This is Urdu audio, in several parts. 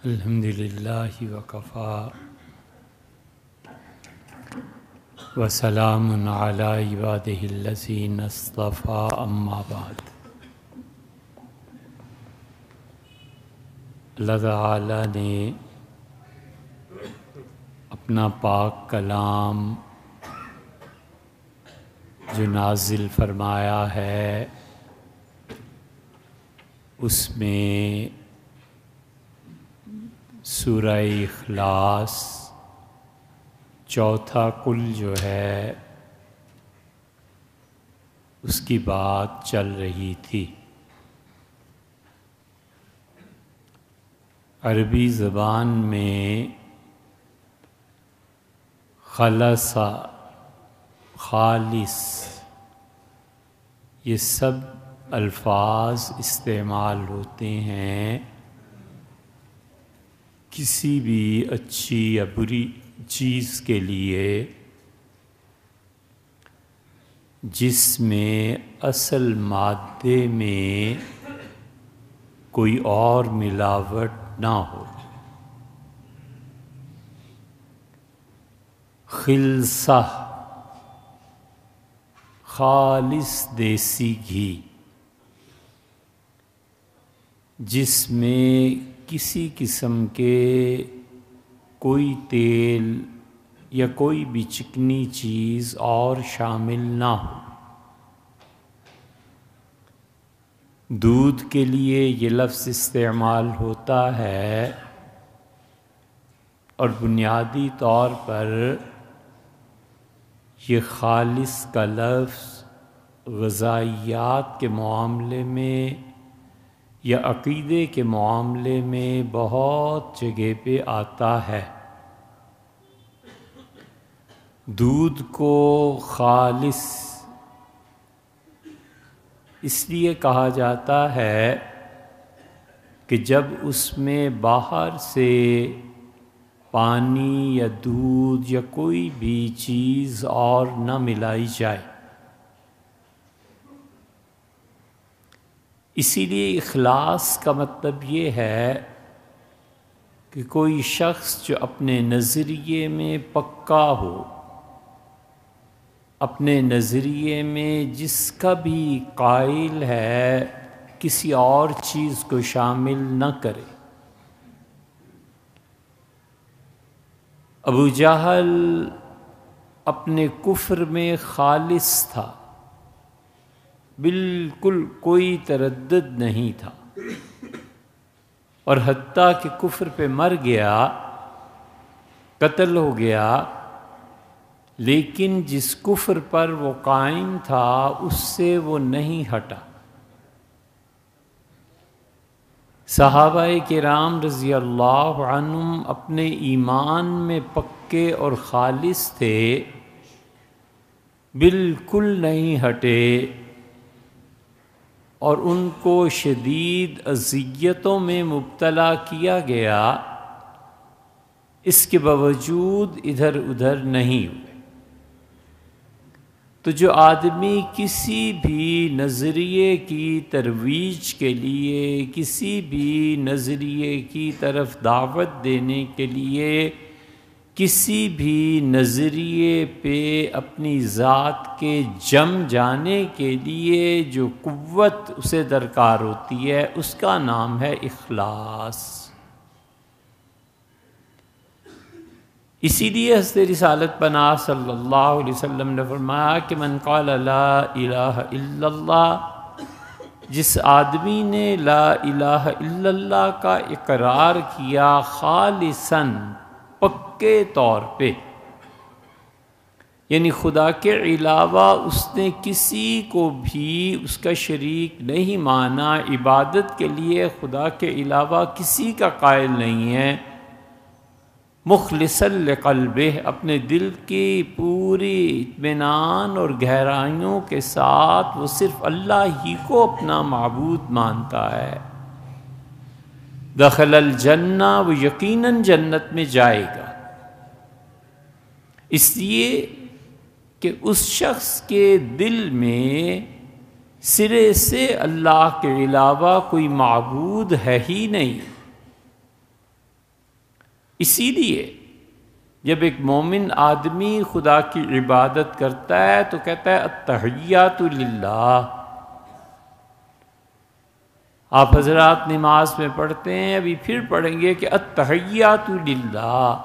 الحمد للہ وکفا وسلام علی عبادہ الذین اصطفیٰ اما بعد۔ اللہ تعالیٰ نے اپنا پاک کلام جو نازل فرمایا ہے اس میں سورہ اخلاص چوتھا کل جو ہے اس کی بات چل رہی تھی۔ عربی زبان میں خلص، خالص یہ سب الفاظ استعمال ہوتے ہیں کسی بھی اچھی یا بری چیز کے لیے جس میں اصل مادے میں کوئی اور ملاوٹ نہ ہو۔ خلصہ خالص دیسی گھی، جس میں کسی قسم کے کوئی تیل یا کوئی بھی چکنی چیز اور شامل نہ ہو۔ دودھ کے لیے یہ لفظ استعمال ہوتا ہے اور بنیادی طور پر یہ خالص کا لفظ غذائیات کے معاملے میں یا عقیدے کے معاملے میں بہت جگہ پہ آتا ہے۔ دودھ کو خالص اس لیے کہا جاتا ہے کہ جب اس میں باہر سے پانی یا دودھ یا کوئی بھی چیز اور نہ ملائی جائے۔ اسی لیے اخلاص کا مطلب یہ ہے کہ کوئی شخص جو اپنے نظریے میں پکا ہو، اپنے نظریے میں جس کا بھی قائل ہے کسی اور چیز کو شامل نہ کرے۔ ابو جہل اپنے کفر میں خالص تھا، بالکل کوئی تردد نہیں تھا، اور حتیٰ کہ کفر پہ مر گیا، قتل ہو گیا، لیکن جس کفر پر وہ قائم تھا اس سے وہ نہیں ہٹا۔ صحابہ کرام رضی اللہ عنہم اپنے ایمان میں پکے اور خالص تھے، بالکل نہیں ہٹے، اور ان کو شدید اذیتوں میں مبتلا کیا گیا، اس کے باوجود ادھر ادھر نہیں ہوئے۔ تو جو آدمی کسی بھی نظریے کی ترویج کے لیے، کسی بھی نظریے کی طرف دعوت دینے کے لیے، کسی بھی نظریے پہ اپنی ذات کے جم جانے کے لیے جو قوت اسے درکار ہوتی ہے اس کا نام ہے اخلاص۔ اسی لیے حضرت رسالت پناہ صلی اللہ علیہ وسلم نے فرمایا کہ من قال لا الہ الا اللہ، جس آدمی نے لا الہ الا اللہ کا اقرار کیا خالصاً، پکے طور پہ، یعنی خدا کے علاوہ اس نے کسی کو بھی اس کا شریک نہیں مانا، عبادت کے لیے خدا کے علاوہ کسی کا قائل نہیں ہے، مخلصا لقلبہ، اپنے دل کی پوری اطمینان اور گہرائیوں کے ساتھ وہ صرف اللہ ہی کو اپنا معبود مانتا ہے، دخل الجنہ، وہ یقیناً جنت میں جائے گا۔ اس لیے کہ اس شخص کے دل میں سرے سے اللہ کے علاوہ کوئی معبود ہے ہی نہیں، اسی لیے جب ایک مومن آدمی خدا کی عبادت کرتا ہے تو کہتا ہے التحیات للہ. آپ حضرات نماز میں پڑھتے ہیں، ابھی پھر پڑھیں گے کہ التحیات للہ،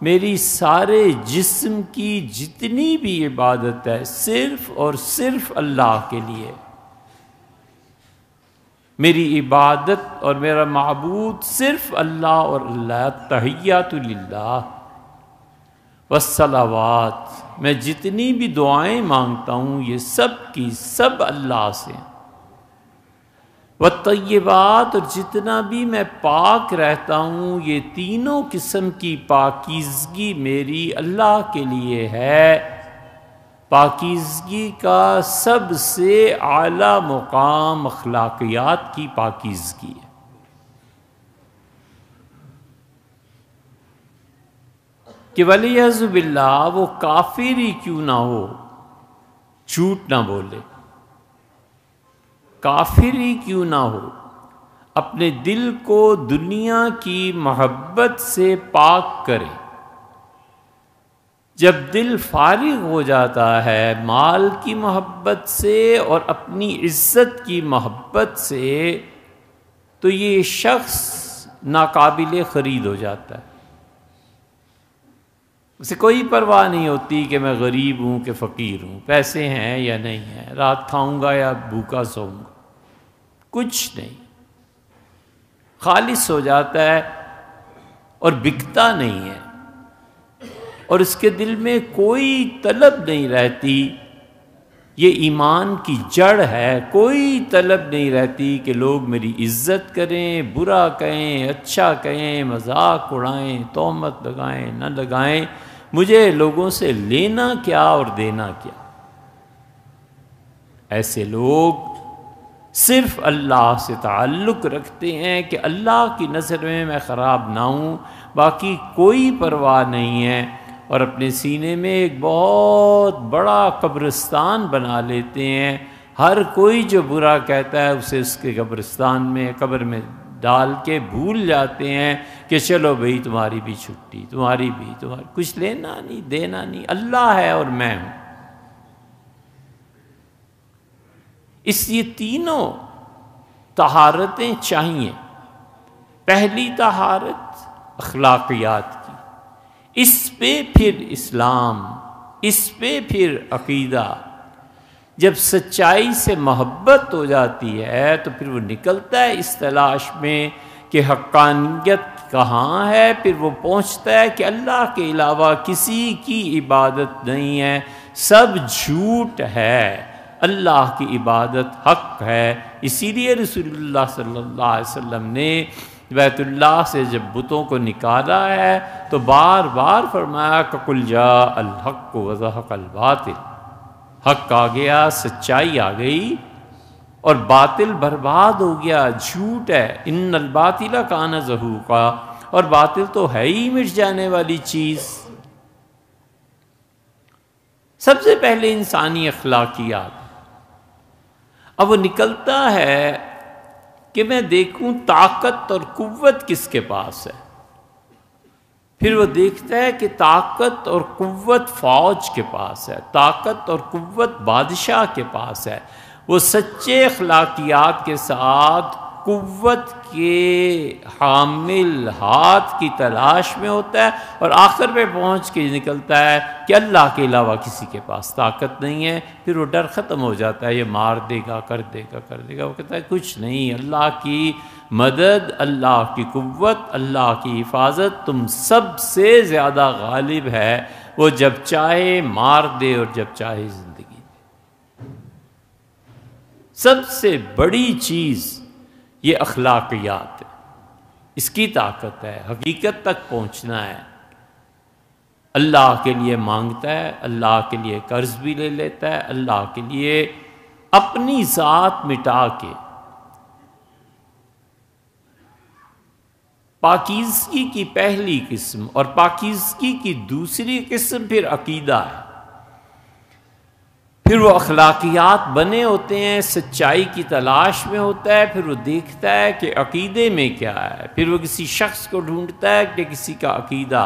میری سارے جسم کی جتنی بھی عبادت ہے صرف اور صرف اللہ کے لیے. میری عبادت اور میرا معبود صرف اللہ اور اللہ. التحیات للہ والصلوات، میں جتنی بھی دعائیں مانگتا ہوں یہ سب کی سب اللہ سے. والطیبات، اور جتنا بھی میں پاک رہتا ہوں یہ تینوں قسم کی پاکیزگی میری اللہ کے لیے ہے. پاکیزگی کا سب سے اعلیٰ مقام اخلاقیات کی پاکیزگی ہے. کہ وَلِيَعْوَذْ بِاللَّہ، وہ کافر ہی کیوں نہ ہو، جھوٹ نہ بولے، کافر ہی کیوں نہ ہو، اپنے دل کو دنیا کی محبت سے پاک کرے. جب دل فارغ ہو جاتا ہے مال کی محبت سے اور اپنی عزت کی محبت سے تو یہ شخص ناقابل خرید ہو جاتا ہے. اسے کوئی پرواہ نہیں ہوتی کہ میں غریب ہوں کہ فقیر ہوں، پیسے ہیں یا نہیں ہیں، رات کھاؤں گا یا بھوکا سوؤں گا، کچھ نہیں. خالص ہو جاتا ہے اور بکتا نہیں ہے، اور اس کے دل میں کوئی طلب نہیں رہتی. یہ ایمان کی جڑ ہے، کوئی طلب نہیں رہتی کہ لوگ میری عزت کریں، برا کہیں، اچھا کہیں، مذاق اڑائیں، تہمت لگائیں نہ لگائیں، مجھے لوگوں سے لینا کیا اور دینا کیا. ایسے لوگ صرف اللہ سے تعلق رکھتے ہیں کہ اللہ کی نظر میں خراب نہ ہوں، باقی کوئی پرواہ نہیں ہے، اور اپنے سینے میں ایک بہت بڑا قبرستان بنا لیتے ہیں. ہر کوئی جو برا کہتا ہے اسے اس کے قبرستان میں، قبر میں ڈال کے بھول جاتے ہیں کہ چلو بھئی تمہاری بھی چھٹی، تمہاری بھی، تمہاری کچھ لینا نہیں دینا نہیں، اللہ ہے اور میں ہوں. اس لیے تینوں طہارتیں چاہیے. پہلی طہارت اخلاقیات کی، اس پہ پھر اسلام، اس پہ پھر عقیدہ. جب سچائی سے محبت ہو جاتی ہے تو پھر وہ نکلتا ہے اس تلاش میں کہ حقانیت کہاں ہے، پھر وہ پہنچتا ہے کہ اللہ کے علاوہ کسی کی عبادت نہیں ہے، سب جھوٹ ہے، اللہ کی عبادت حق ہے. اسی لیے رسول اللہ صلی اللہ علیہ وسلم نے بیت اللہ سے جب بتوں کو نکالا ہے تو بار بار فرمایا کہ قل جاء الحق وزهق الباطل، حق آ گیا، سچائی آ گئی اور باطل برباد ہو گیا، جھوٹ ہے. ان الباطل کان زہوقا، اور باطل تو ہے ہی مٹ جانے والی چیز. سب سے پہلے انسانی اخلاقیات. اب وہ نکلتا ہے کہ میں دیکھوں طاقت اور قوت کس کے پاس ہے. پھر وہ دیکھتا ہے کہ طاقت اور قوت فوج کے پاس ہے، طاقت اور قوت بادشاہ کے پاس ہے. وہ سچے اخلاقیات کے ساتھ قوت کے حامل ہاتھ کی تلاش میں ہوتا ہے اور آخر پہ پہنچ کے نکلتا ہے کہ اللہ کے علاوہ کسی کے پاس طاقت نہیں ہے. پھر وہ ڈر ختم ہو جاتا ہے، یہ مار دے گا، کر دے گا، کر دے گا. وہ کہتا ہے کچھ نہیں، اللہ کی مدد، اللہ کی قوت، اللہ کی حفاظت تم سب سے زیادہ غالب ہے. وہ جب چاہے مار دے اور جب چاہے زندگی دے. سب سے بڑی چیز یہ اخلاقیات ہے، اس کی طاقت ہے، حقیقت تک پہنچنا ہے. اللہ کے لیے مانگتا ہے، اللہ کے لیے قرض بھی لے لیتا ہے، اللہ کے لیے اپنی ذات مٹا کے. پاکیزگی کی پہلی قسم اور پاکیزگی کی دوسری قسم پھر عقیدہ ہے. پھر وہ اخلاقیات بنے ہوتے ہیں، سچائی کی تلاش میں ہوتا ہے، پھر وہ دیکھتا ہے کہ عقیدے میں کیا ہے، پھر وہ کسی شخص کو ڈھونڈتا ہے کہ کسی کا عقیدہ،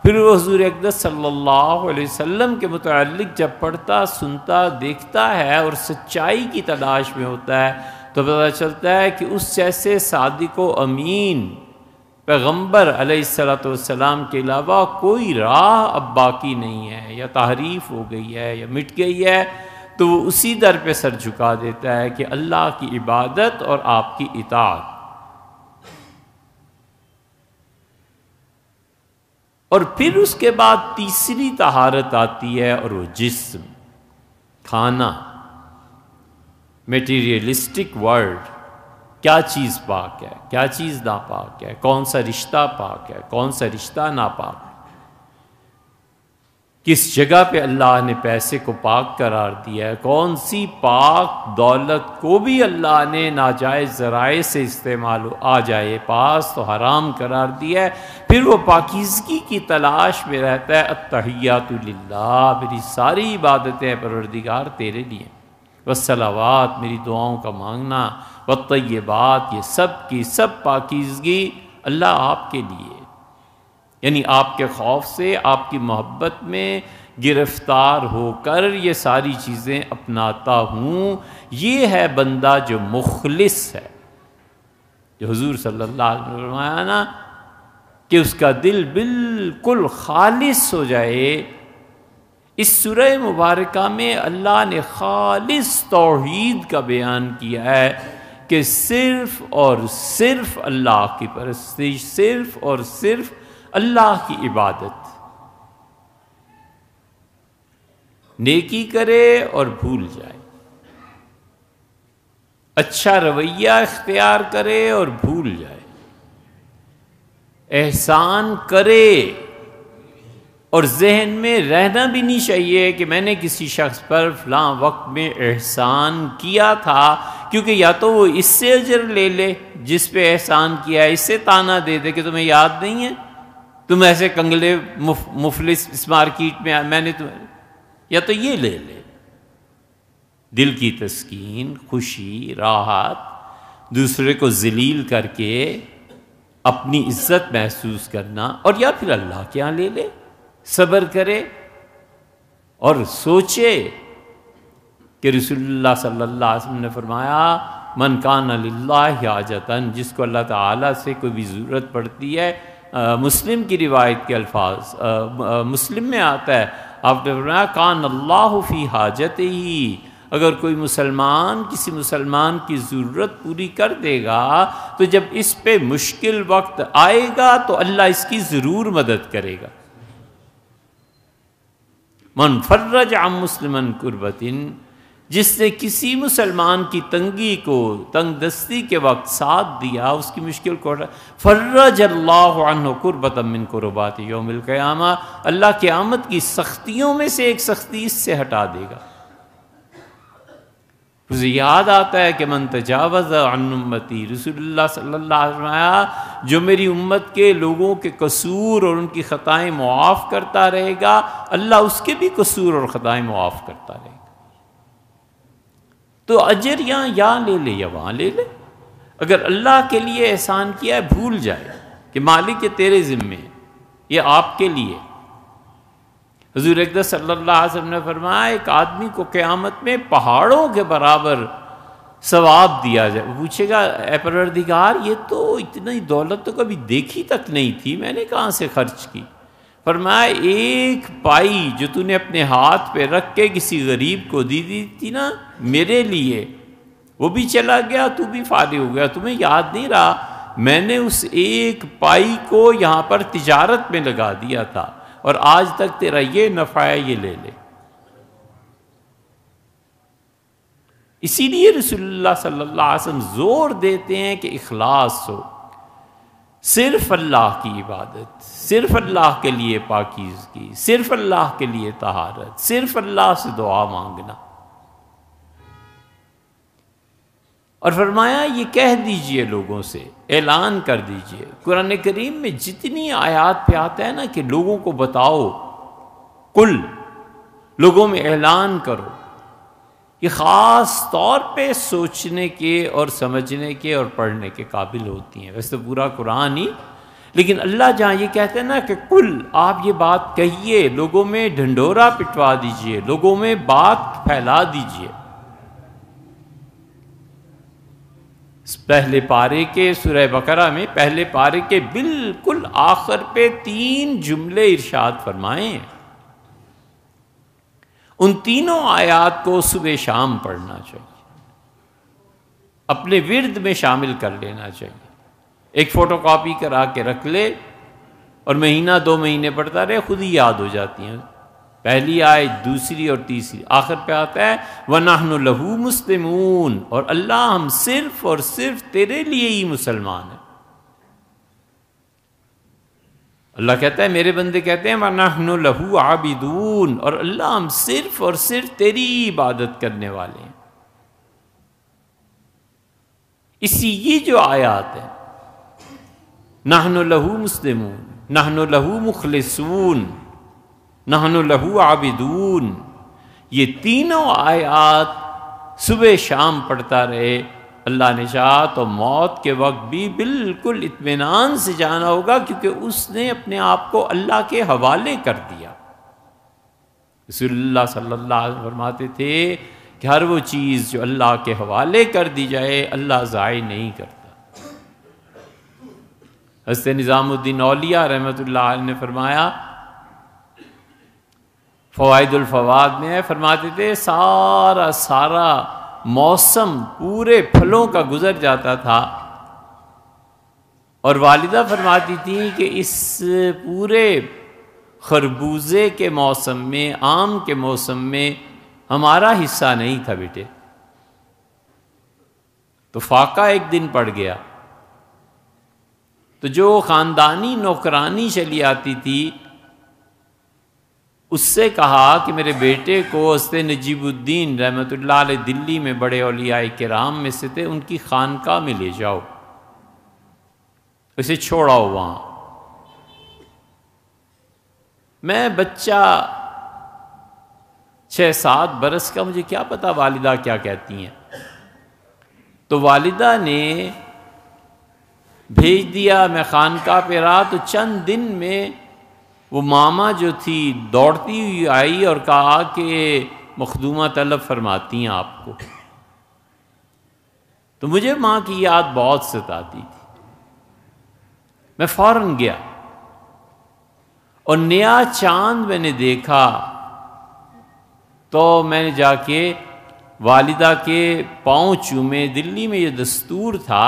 پھر وہ حضور اقدس صلی اللہ علیہ وسلم کے متعلق جب پڑھتا، سنتا، دیکھتا ہے اور سچائی کی تلاش میں ہوتا ہے تو پتہ چلتا ہے کہ اس جیسے صادق و امین پیغمبر علیہ الصلوۃ والسلام کے علاوہ کوئی راہ اب باقی نہیں ہے، یا تحریف ہو گئی ہے یا مٹ گئی ہے، تو وہ اسی در پہ سر جھکا دیتا ہے کہ اللہ کی عبادت اور آپ کی اطاعت۔ اور پھر اس کے بعد تیسری طہارت آتی ہے، اور وہ جسم، کھانا، میٹیریلسٹک ورلڈ، کیا چیز پاک ہے، کیا چیز ناپاک ہے، کون سا رشتہ پاک ہے، کون سا رشتہ ناپاک ہے، کس جگہ پہ اللہ نے پیسے کو پاک قرار دیا ہے، کون سی پاک دولت کو بھی اللہ نے ناجائز ذرائع سے استعمال آ جائے پاس تو حرام قرار دیا ہے۔ پھر وہ پاکیزگی کی تلاش میں رہتا ہے، التحیات للہ، میری ساری عبادتیں پروردگار تیرے لیے، والصلوات، میری دعاؤں کا مانگنا، والطیبات، یہ سب کی سب پاکیزگی اللہ آپ کے لیے، یعنی آپ کے خوف سے، آپ کی محبت میں گرفتار ہو کر یہ ساری چیزیں اپناتا ہوں۔ یہ ہے بندہ جو مخلص ہے، جو حضور صلی اللہ علیہ وسلم نے فرمایا نا کہ اس کا دل بالکل خالص ہو جائے۔ اس سورہ مبارکہ میں اللہ نے خالص توحید کا بیان کیا ہے کہ صرف اور صرف اللہ کی پرستش، صرف اور صرف اللہ کی عبادت، نیکی کرے اور بھول جائے، اچھا رویہ اختیار کرے اور بھول جائے، احسان کرے اور ذہن میں رہنا بھی نہیں چاہیے کہ میں نے کسی شخص پر فلاں وقت میں احسان کیا تھا، کیونکہ یا تو وہ اس سے اجر لے لے جس پہ احسان کیا ہے، اس سے تانا دے دے کہ تمہیں یاد نہیں ہے، تم ایسے کنگلے مفلس اس مارکیٹ میں میں نے تمہیں، یا تو یہ لے لے۔ دل کی تسکین، خوشی، راحت، دوسرے کو ذلیل کر کے اپنی عزت محسوس کرنا، اور یا پھر اللہ کے ہاں لے لے، صبر کرے اور سوچے کہ رسول اللہ صلی اللہ علیہ وسلم نے فرمایا من کان للہ حاجتن، جس کو اللہ تعالیٰ سے کوئی بھی ضرورت پڑتی ہے، مسلم کی روایت کے الفاظ، مسلم میں آتا ہے، آپ نے فرمایا کان اللہ فی حاجتہ، اگر کوئی مسلمان کسی مسلمان کی ضرورت پوری کر دے گا تو جب اس پہ مشکل وقت آئے گا تو اللہ اس کی ضرور مدد کرے گا۔ من فرج عن مسلمن کربۃ، جس نے کسی مسلمان کی تنگی کو، تنگ دستی کے وقت ساتھ دیا، اس کی مشکل کو، فرج اللہ عنہ کربۃ من کربات یوم القیامہ، اللہ قیامت کی سختیوں میں سے ایک سختی اس سے ہٹا دے گا۔ مجھے یاد آتا ہے کہ من تجاوز عن امتی، رسول اللہ صلی اللہ علیہ وسلم، جو میری امت کے لوگوں کے قصور اور ان کی خطائیں معاف کرتا رہے گا، اللہ اس کے بھی قصور اور خطائیں معاف کرتا رہے گا۔ تو اجر یہاں لے لے یا وہاں لے لے، اگر اللہ کے لیے احسان کیا ہے بھول جائے کہ مالک یہ تیرے ذمے ہے، یہ آپ کے لیے۔ حضور اقدس صلی اللہ علیہ وسلم نے فرمایا ایک آدمی کو قیامت میں پہاڑوں کے برابر ثواب دیا جائے، وہ پوچھے گا اے پروردگار یہ تو اتنی دولت تو کبھی دیکھی تک نہیں تھی، میں نے کہاں سے خرچ کی؟ فرمایا ایک پائی جو تو نے اپنے ہاتھ پہ رکھ کے کسی غریب کو دی تھی نا میرے لیے، وہ بھی چلا گیا، تو بھی فارغ ہو گیا، تمہیں یاد نہیں رہا میں نے اس ایک پائی کو یہاں پر تجارت میں لگا دیا تھا اور آج تک تیرا یہ نفع ہے، یہ لے لے۔ اسی لیے رسول اللہ صلی اللہ علیہ وسلم زور دیتے ہیں کہ اخلاص ہو، صرف اللہ کی عبادت، صرف اللہ کے لیے پاکیزگی، صرف اللہ کے لیے طہارت، صرف اللہ سے دعا مانگنا۔ اور فرمایا یہ کہہ دیجئے لوگوں سے، اعلان کر دیجئے۔ قرآن کریم میں جتنی آیات پہ آتا ہے نا کہ لوگوں کو بتاؤ، کل لوگوں میں اعلان کرو یہ خاص طور پہ سوچنے کے اور سمجھنے کے اور پڑھنے کے قابل ہوتی ہیں. ویسے تو پورا قرآن ہی، لیکن اللہ جہاں یہ کہتے ہیں نا کہ کل آپ یہ بات کہیے، لوگوں میں ڈھنڈورا پٹوا دیجئے، لوگوں میں بات پھیلا دیجئے. پہلے پارے کے سورہ بقرہ میں پہلے پارے کے بالکل آخر پہ 3 جملے ارشاد فرمائے ہیں. ان تینوں آیات کو صبح شام پڑھنا چاہیے، اپنے ورد میں شامل کر لینا چاہیے. ایک فوٹو کاپی کرا کے رکھ لے اور مہینہ 2 مہینے پڑھتا رہے، خود ہی یاد ہو جاتی ہیں. پہلی آیت، دوسری اور تیسری، آخر پہ آتا ہے وَنَحْنُ لَهُ مُسْلِمُونَ، اور اللہ ہم صرف اور صرف تیرے لیے ہی مسلمان ہیں. اللہ کہتا ہے، میرے بندے کہتے ہیں وَنَحْنُ لَهُ عَابِدُونَ، اور اللہ ہم صرف اور صرف تیری عبادت کرنے والے ہیں. اسی یہ جو آیات ہے، نَحْنُ لَهُ مُسْلِمُونَ، نَحْنُ لَهُ مُخْلِصُونَ، نحن لہو عابدون، یہ تینوں آیات صبح شام پڑھتا رہے، اللہ نے چاہا تو موت کے وقت بھی بالکل اطمینان سے جانا ہوگا، کیونکہ اس نے اپنے آپ کو اللہ کے حوالے کر دیا. رسول اللہ صلی اللہ علیہ وسلم فرماتے تھے کہ ہر وہ چیز جو اللہ کے حوالے کر دی جائے اللہ ضائع نہیں کرتا. حضرت نظام الدین اولیاء رحمۃ اللہ علیہ نے فرمایا، فوائد الفواد میں فرماتے تھے سارا موسم پورے پھلوں کا گزر جاتا تھا، اور والدہ فرماتی تھیں کہ اس پورے خربوزے کے موسم میں، آم کے موسم میں ہمارا حصہ نہیں تھا بیٹے. تو فاقہ ایک دن پڑ گیا، تو جو خاندانی نوکرانی چلی آتی تھی اس سے کہا کہ میرے بیٹے کو حضرت نجیب الدین رحمۃ اللہ علیہ دلی میں بڑے اولیاء کرام میں سے تھے، ان کی خانقاہ میں لے جاؤ، اسے چھوڑاؤ وہاں. میں بچہ 6-7 برس کا، مجھے کیا پتا والدہ کیا کہتی ہیں. تو والدہ نے بھیج دیا، میں خانقاہ پہ رہا تو چند دن میں وہ ماما جو تھی دوڑتی ہوئی آئی اور کہا کہ مخدومہ طلب فرماتی ہیں آپ کو. تو مجھے ماں کی یاد بہت ستاتی تھی. میں فوراً گیا اور نیا چاند میں نے دیکھا، تو میں نے جا کے والدہ کے پاؤں چومے. دلی میں یہ دستور تھا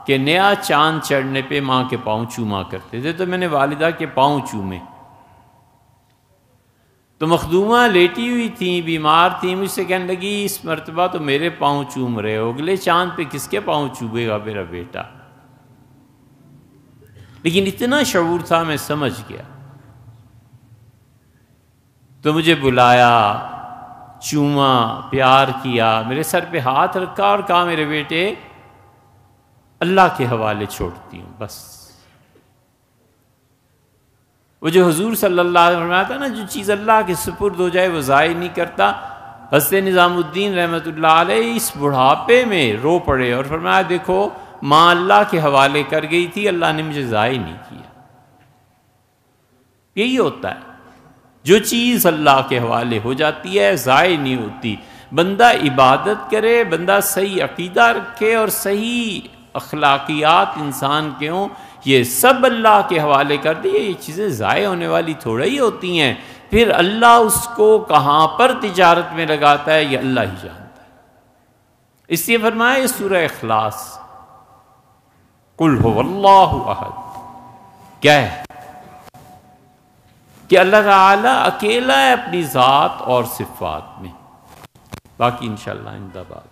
کہ نیا چاند چڑھنے پہ ماں کے پاؤں چوما کرتے تھے، تو میں نے والدہ کے پاؤں چومے. تو مخدومہ لیٹی ہوئی تھیں، بیمار تھیں، مجھ سے کہنے لگی اس مرتبہ تو میرے پاؤں چوم رہے ہو، اگلے چاند پہ کس کے پاؤں چوبے گا میرا بیٹا. لیکن اتنا شعور تھا، میں سمجھ گیا. تو مجھے بلایا، چوما، پیار کیا، میرے سر پہ ہاتھ رکھا اور کہا میرے بیٹے اللہ کے حوالے چھوڑتی ہوں بس. وہ جو حضور صلی اللہ علیہ وسلم فرمایا تھا نا، جو چیز اللہ کے سپرد ہو جائے وہ ضائع نہیں کرتا. حضرت نظام الدین رحمۃ اللہ علیہ اس بڑھاپے میں رو پڑے اور فرمایا دیکھو ماں اللہ کے حوالے کر گئی تھی، اللہ نے مجھے ضائع نہیں کیا. یہی ہوتا ہے، جو چیز اللہ کے حوالے ہو جاتی ہے ضائع نہیں ہوتی. بندہ عبادت کرے، بندہ صحیح عقیدہ رکھے اور صحیح اخلاقیات انسان کے ہوں، یہ سب اللہ کے حوالے کر دیے، یہ چیزیں ضائع ہونے والی تھوڑا ہی ہوتی ہیں. پھر اللہ اس کو کہاں پر تجارت میں لگاتا ہے یہ اللہ ہی جانتا ہے. اس لیے فرمایا یہ سورہ اخلاص، قل هو اللہ احد، کیا ہے کہ اللہ تعالیٰ اکیلا ہے اپنی ذات اور صفات میں. باقی انشاءاللہ آئندہ بات.